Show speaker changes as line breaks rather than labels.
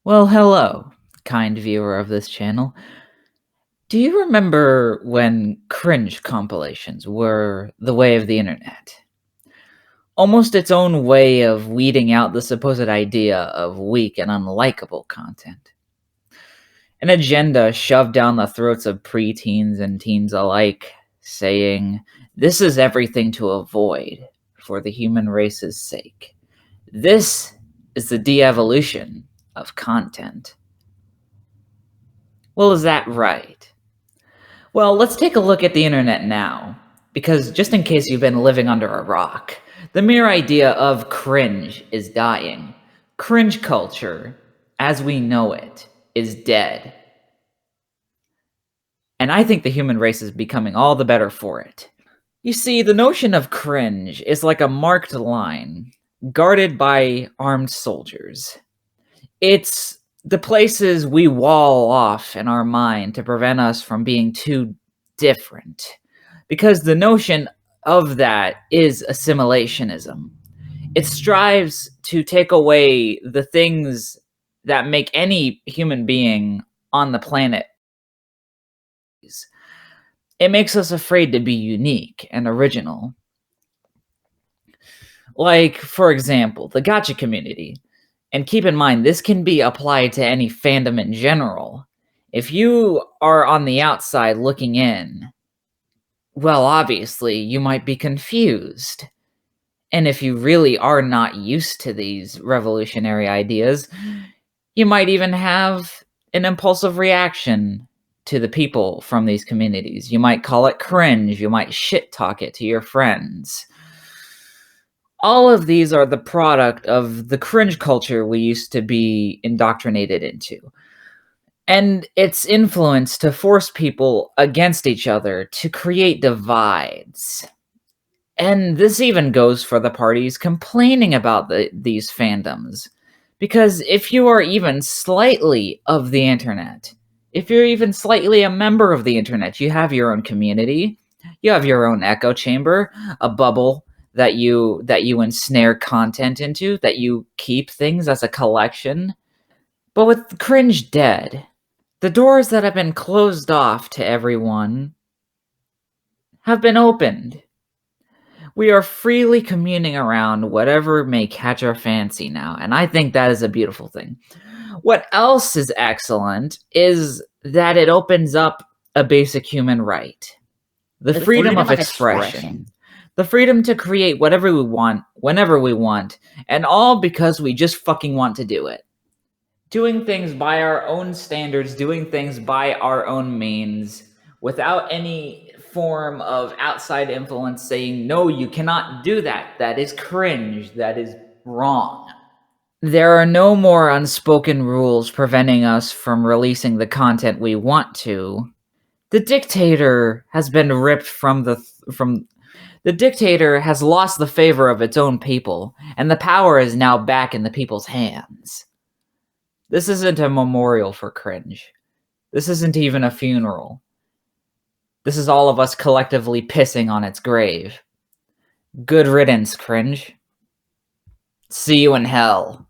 Well, hello, kind viewer of this channel. Do you remember when cringe compilations were the way of the internet? Almost its own way of weeding out the supposed idea of weak and unlikable content. An agenda shoved down the throats of preteens and teens alike, saying, "This is everything to avoid for the human race's sake. This is the de-evolution of content." Well, is that right? Well, let's take a look at the internet now, because just in case you've been living under a rock, the mere idea of cringe is dying. Cringe culture, as we know it, is dead. And I think the human race is becoming all the better for it. You see, the notion of cringe is like a marked line, guarded by armed soldiers. It's the places we wall off in our mind to prevent us from being too different. Because the notion of that is assimilationism. It strives to take away the things that make any human being on the planet. It makes us afraid to be unique and original. Like, for example, the gacha community. And keep in mind, this can be applied to any fandom in general. If you are on the outside looking in, well, obviously, you might be confused. And if you really are not used to these revolutionary ideas, you might even have an impulsive reaction to the people from these communities. You might call it cringe, you might shit talk it to your friends. All of these are the product of the cringe culture we used to be indoctrinated into. And its influence to force people against each other, to create divides. And this even goes for the parties complaining about these fandoms. Because if you are even slightly of the internet, if you're even slightly a member of the internet, you have your own community, you have your own echo chamber, a bubble that you ensnare content into, that you keep things as a collection. But with cringe dead, the doors that have been closed off to everyone have been opened. We are freely communing around whatever may catch our fancy now, and I think that is a beautiful thing. What else is excellent is that it opens up a basic human right. The freedom of expression. The freedom to create whatever we want, whenever we want, and all because we just fucking want to do it. Doing things by our own standards, doing things by our own means, without any form of outside influence saying, no, you cannot do that. That is cringe. That is wrong. There are no more unspoken rules preventing us from releasing the content we want to. The dictator has been ripped from the dictator has lost the favor of its own people, and the power is now back in the people's hands. This isn't a memorial for cringe. This isn't even a funeral. This is all of us collectively pissing on its grave. Good riddance, cringe. See you in hell.